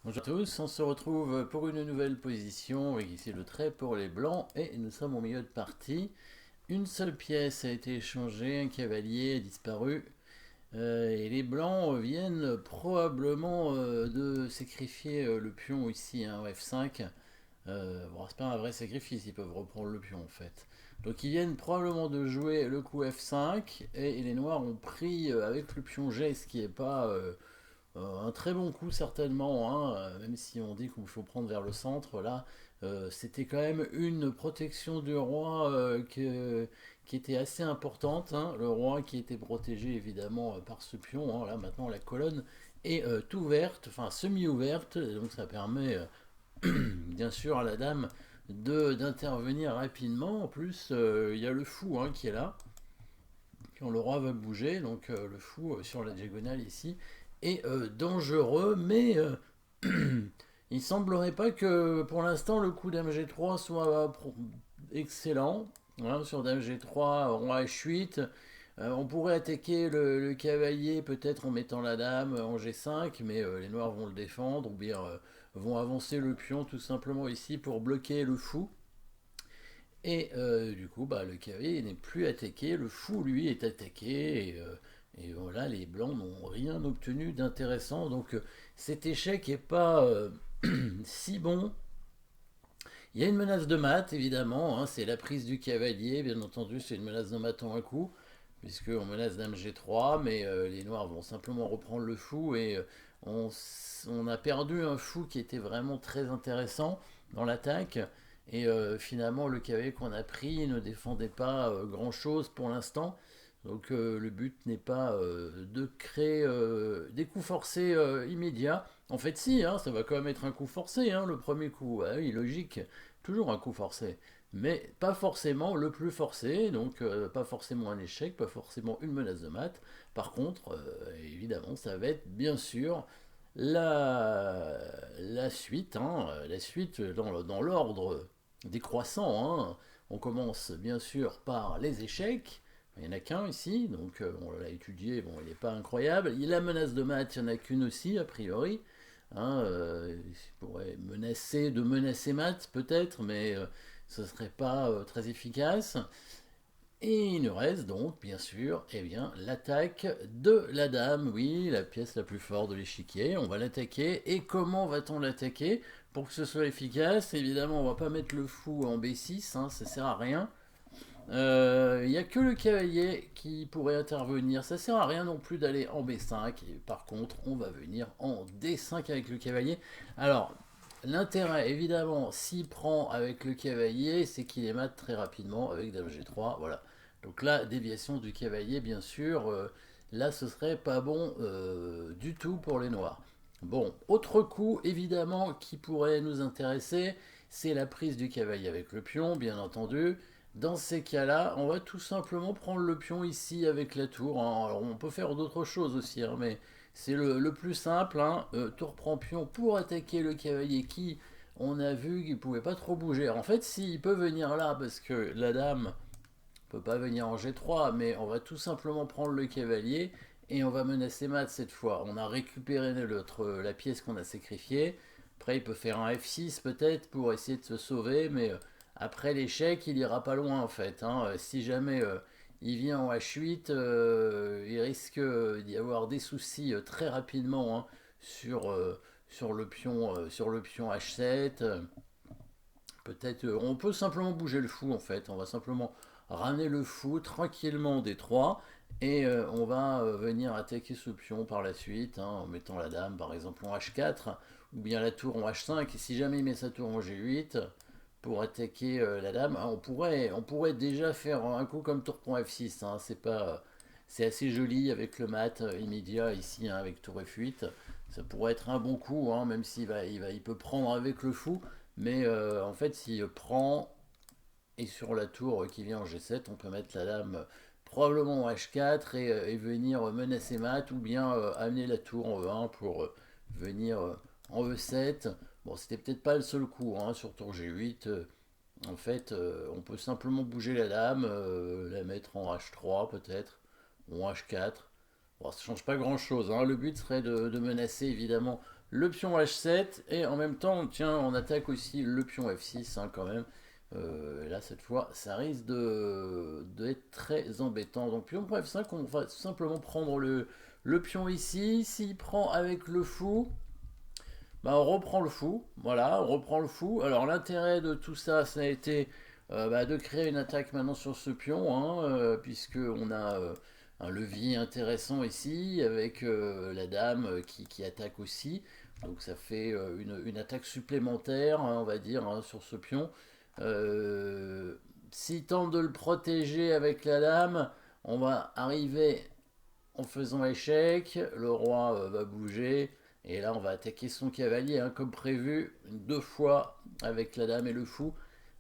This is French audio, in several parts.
Bonjour à tous, on se retrouve pour une nouvelle position avec ici le trait pour les blancs et nous sommes au milieu de partie. Une seule pièce a été échangée, un cavalier a disparu et les blancs viennent probablement de sacrifier le pion ici, hein, au F5. Bon, c'est pas un vrai sacrifice, ils peuvent reprendre le pion en fait. Donc ils viennent probablement de jouer le coup F5 et les noirs ont pris avec le pion G, ce qui est pas un très bon coup certainement, hein, même si on dit qu'il faut prendre vers le centre, là, c'était quand même une protection du roi qui était assez importante, hein. Le roi qui était protégé évidemment par ce pion, hein. Là maintenant la colonne est ouverte, enfin semi-ouverte, donc ça permet bien sûr à la dame d'intervenir rapidement. En plus, il y a le fou, hein, qui est là. Quand le roi va bouger, donc le fou sur la diagonale ici est dangereux, mais il semblerait pas que pour l'instant le coup dame G3 soit excellent. Voilà, sur dame G3, roi H8, on pourrait attaquer le cavalier peut-être en mettant la dame en G5, mais les noirs vont le défendre, ou bien vont avancer le pion tout simplement ici pour bloquer le fou. Et du coup, bah, le cavalier n'est plus attaqué, le fou lui est attaqué, et voilà, les blancs n'ont rien obtenu d'intéressant. Donc cet échec n'est pas si bon. Il y a une menace de mat, évidemment, hein, c'est la prise du cavalier, bien entendu, c'est une menace de mat en un coup, puisqu'on menace dame G3, mais les noirs vont simplement reprendre le fou, et on, on a perdu un fou qui était vraiment très intéressant dans l'attaque, et finalement le cavalier qu'on a pris ne défendait pas grand-chose pour l'instant, donc le but n'est pas de créer des coups forcés immédiats. En fait, si, hein, ça va quand même être un coup forcé, hein, le premier coup. Ah oui, logique, toujours un coup forcé. Mais pas forcément le plus forcé, donc pas forcément un échec, pas forcément une menace de mat. Par contre, évidemment, ça va être bien sûr la suite, hein, la suite dans l'ordre décroissant, hein. On commence bien sûr par les échecs. Il n'y en a qu'un ici, donc on l'a étudié, bon, il n'est pas incroyable. Il y a la menace de mat, il n'y en a qu'une aussi, a priori. Hein, il pourrait menacer mat, peut-être, mais ce ne serait pas très efficace. Et il nous reste donc, bien sûr, eh bien, l'attaque de la dame, oui, la pièce la plus forte de l'échiquier. On va l'attaquer. Et comment va-t-on l'attaquer pour que ce soit efficace? Évidemment, on va pas mettre le fou en B6, hein, ça sert à rien. Il n'y a que le cavalier qui pourrait intervenir. Ça sert à rien non plus d'aller en B5. Et par contre, on va venir en D5 avec le cavalier. Alors, l'intérêt, évidemment, s'il prend avec le cavalier, c'est qu'il est mat très rapidement avec Dame G3. Voilà. Donc là, déviation du cavalier, bien sûr. Là, ce serait pas bon du tout pour les noirs. Bon, autre coup, évidemment, qui pourrait nous intéresser, c'est la prise du cavalier avec le pion, bien entendu. Dans ces cas-là, on va tout simplement prendre le pion ici avec la tour, hein. Alors on peut faire d'autres choses aussi, hein, mais c'est le plus simple, hein. Tour prend pion pour attaquer le cavalier qui, on a vu qu'il ne pouvait pas trop bouger. Alors, en fait, s'il peut venir là, parce que la dame ne peut pas venir en G3, mais on va tout simplement prendre le cavalier et on va menacer mat cette fois. On a récupéré la pièce qu'on a sacrifiée. Après, il peut faire un F6 peut-être pour essayer de se sauver, mais après l'échec, il ira pas loin en fait, hein. Si jamais il vient en H8, il risque d'y avoir des soucis très rapidement, hein, sur, sur le pion H7. Peut-être, on peut simplement bouger le fou en fait. On va simplement ramener le fou tranquillement des trois et on va venir attaquer ce pion par la suite, hein, en mettant la dame par exemple en H4 ou bien la tour en H5. Et si jamais il met sa tour en G8 pour attaquer la dame, hein, on pourrait déjà faire un coup comme tour point F6, hein. C'est assez joli avec le mat immédiat ici, hein, avec tour F8. Ça pourrait être un bon coup, hein, même il peut prendre avec le fou. Mais en fait, s'il prend et sur la tour qui vient en G7, on peut mettre la dame probablement en H4 et venir menacer mat ou bien amener la tour en E1 pour venir en E7. Bon, c'était peut-être pas le seul coup, hein, sur tour G8. En fait, on peut simplement bouger la dame, la mettre en H3 peut-être, ou en H4. Bon, ça change pas grand-chose, hein. Le but serait de menacer évidemment le pion H7, et en même temps, tiens, on attaque aussi le pion F6 quand même. Là, cette fois, ça risque d'être très embêtant. Donc, pion pour F5, on va tout simplement prendre le pion ici. S'il prend avec le fou, bah, on reprend le fou. Voilà, on reprend le fou. Alors, l'intérêt de tout ça, ça a été de créer une attaque maintenant sur ce pion, puisque on a un levier intéressant ici, avec la dame qui attaque aussi. Donc, ça fait une attaque supplémentaire, on va dire, sur ce pion. Euh, S'il tente de le protéger avec la dame, on va arriver en faisant échec. Le roi va bouger. Et là, on va attaquer son cavalier, comme prévu, deux fois avec la dame et le fou.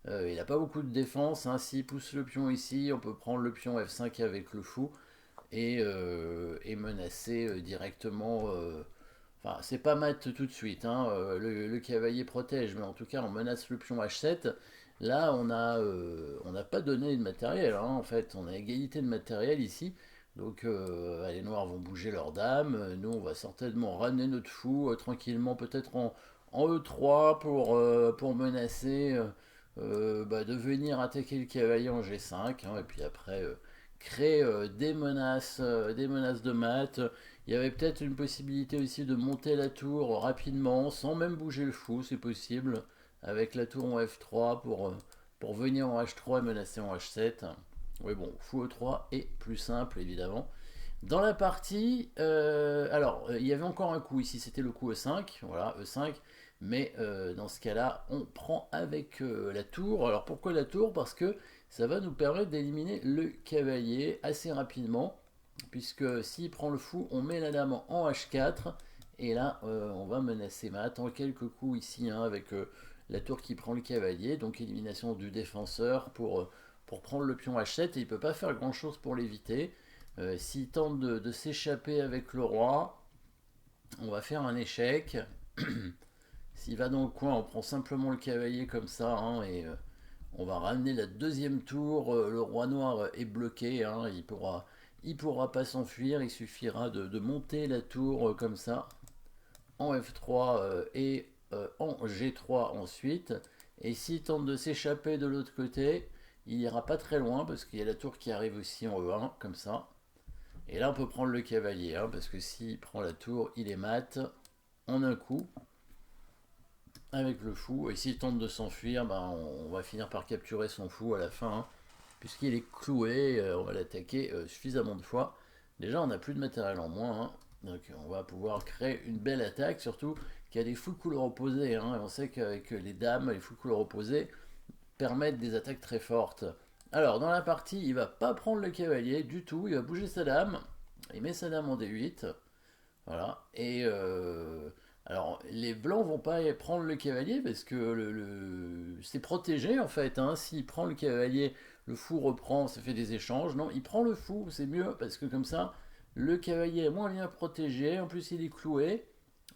Il n'a pas beaucoup de défense. S'il pousse le pion ici, on peut prendre le pion F5 avec le fou et menacer directement. Enfin, c'est pas mat tout de suite. Le cavalier protège, mais en tout cas, on menace le pion H7. Là, on n'a pas donné de matériel. En fait, on a égalité de matériel ici. Donc, les noirs vont bouger leur dame. Nous, on va certainement ramener notre fou tranquillement, peut-être en E3 pour menacer de venir attaquer le cavalier en G5. Et puis après, créer des menaces de mat. Il y avait peut-être une possibilité aussi de monter la tour rapidement, sans même bouger le fou, c'est possible, avec la tour en F3 pour venir en H3 et menacer en H7. Oui, bon, fou E3 est plus simple, évidemment. Dans la partie, il y avait encore un coup ici, c'était le coup E5, voilà, E5, mais dans ce cas-là, on prend avec la tour. Alors pourquoi la tour? Parce que ça va nous permettre d'éliminer le cavalier assez rapidement, puisque s'il prend le fou, on met la dame en H4, et là, on va menacer mat en quelques coups ici, avec la tour qui prend le cavalier, donc élimination du défenseur pour prendre le pion H7, et il ne peut pas faire grand-chose pour l'éviter. S'il tente de s'échapper avec le roi, on va faire un échec. S'il va dans le coin, on prend simplement le cavalier comme ça, et on va ramener la deuxième tour. Le roi noir est bloqué, il pourra pas s'enfuir. Il suffira de monter la tour comme ça en F3 et en G3 ensuite. Et s'il tente de s'échapper de l'autre côté, il ira pas très loin parce qu'il y a la tour qui arrive aussi en E1 comme ça. Et là, on peut prendre le cavalier, parce que s'il prend la tour, il est mat en un coup avec le fou. Et s'il tente de s'enfuir, on va finir par capturer son fou à la fin, puisqu'il est cloué. On va l'attaquer suffisamment de fois. Déjà, on n'a plus de matériel en moins, donc on va pouvoir créer une belle attaque, surtout qu'il y a des fous couleurs opposées. On sait qu'avec les dames, les fous couleurs opposées permettent des attaques très fortes. Alors, dans la partie, il va pas prendre le cavalier du tout, il va bouger sa dame, il met sa dame en D8, voilà, et alors, les blancs vont pas prendre le cavalier parce que c'est protégé en fait, s'il prend le cavalier, le fou reprend, ça fait des échanges, non, il prend le fou, c'est mieux, parce que comme ça, le cavalier est moins bien protégé, en plus il est cloué,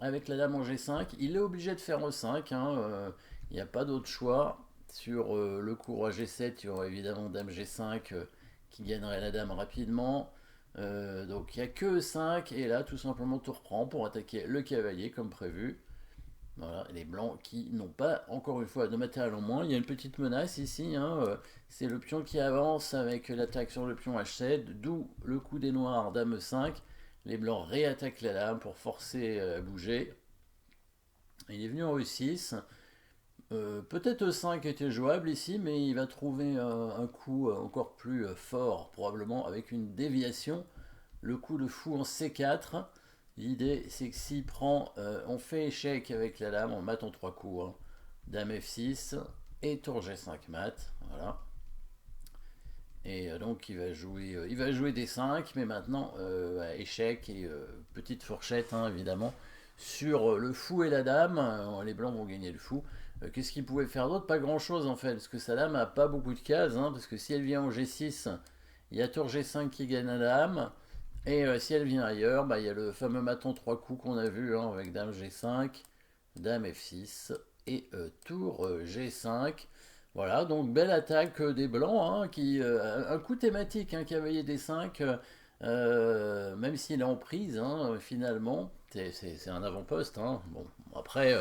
avec la dame en G5, il est obligé de faire E5, il n'y a pas d'autre choix. Sur le coup roi G7, il y aura évidemment dame G5 qui gagnerait la dame rapidement. Donc il n'y a que E5, et là tout simplement tout reprend pour attaquer le cavalier comme prévu. Voilà, les blancs qui n'ont pas, encore une fois, de matériel en moins. Il y a une petite menace ici, c'est le pion qui avance avec l'attaque sur le pion H7, d'où le coup des noirs, dame E5. Les blancs réattaquent la dame pour forcer à bouger. Il est venu en E6. Peut-être E5 était jouable ici, mais il va trouver un coup encore plus fort, probablement avec une déviation. Le coup de fou en C4. L'idée, c'est que s'il prend, on fait échec avec la dame, on mat en 3 coups. Dame F6 et tour G5 mat. Voilà. Et donc il va jouer D5, mais maintenant échec et petite fourchette, évidemment, sur le fou et la dame. Les blancs vont gagner le fou. Qu'est-ce qu'il pouvait faire d'autre? Pas grand chose en fait, parce que sa dame a pas beaucoup de cases, parce que si elle vient au G6, il y a tour G5 qui gagne la dame, et si elle vient ailleurs, il y a le fameux maton 3 coups qu'on a vu, avec dame G5, dame F6 et tour G5. Voilà, donc belle attaque des blancs, un coup thématique, cavalier D5, même s'il est en prise, finalement. C'est un avant-poste, hein. Bon, après,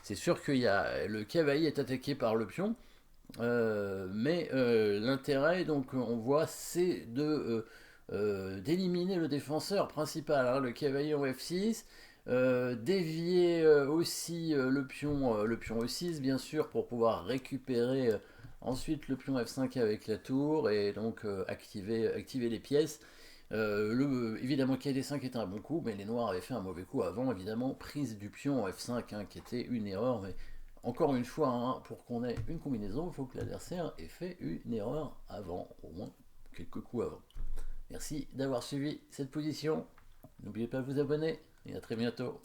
c'est sûr que le cavalier est attaqué par le pion, mais l'intérêt, donc, on voit, c'est d'éliminer le défenseur principal, hein, le cavalier en F6, dévier aussi le pion E6, bien sûr, pour pouvoir récupérer ensuite le pion F5 avec la tour, et donc activer les pièces. Évidemment, KD5 était un bon coup, mais les noirs avaient fait un mauvais coup avant, évidemment, prise du pion en F5, hein, qui était une erreur, mais encore une fois, hein, pour qu'on ait une combinaison, il faut que l'adversaire ait fait une erreur avant, au moins quelques coups avant. Merci d'avoir suivi cette position. N'oubliez pas de vous abonner et à très bientôt.